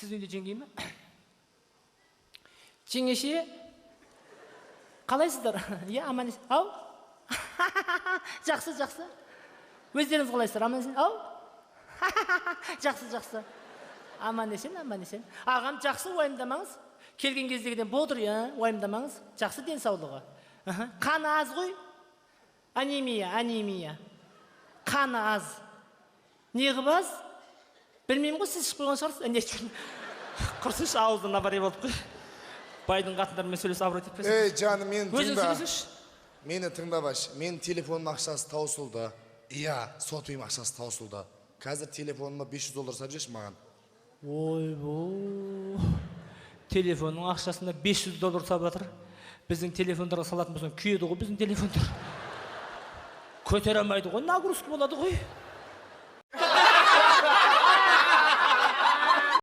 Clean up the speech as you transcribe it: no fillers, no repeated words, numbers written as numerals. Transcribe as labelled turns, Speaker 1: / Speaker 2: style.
Speaker 1: Сіз үйде жеңгей ме? Жеңеше, қалайсыздар? Иә, аман есен. Ау? Жақсы. Өздеріңіз қалайсыздар? Аман есен? Ау? Жақсы. Аман есен. Ағам, жақсы, уайымдамаңыз. Келген кездегіден бодыр, уайымдамаңыз. Жақсы денсаулығы. Қаны аз ғой? Анемия. Қаны аз. Неғып аз? Білмеймін ғой, сіз ішіп қойған шығарсыз. Құрсыш, ауыздан авария болып қой. Байдың қатындарымен сөйлесіп абырой етпесін.
Speaker 2: Ей, жаным, мені
Speaker 1: Өзің
Speaker 2: тыңда.
Speaker 1: сөйлесінші.
Speaker 2: Мені тыңдабаш. Мен телефонның ақшасы таусылды. Иә, сотуым ақшасы таусылды. Қазір телефоныма $500 сап жеш маған.
Speaker 1: Ойбой. Телефонның ақшасына $500 сап жатыр. Біздің телефондарға салатын болсаң, күйеді ғой біздің телефондар. Көтере алмайды ғой, нагрузка болады ғой.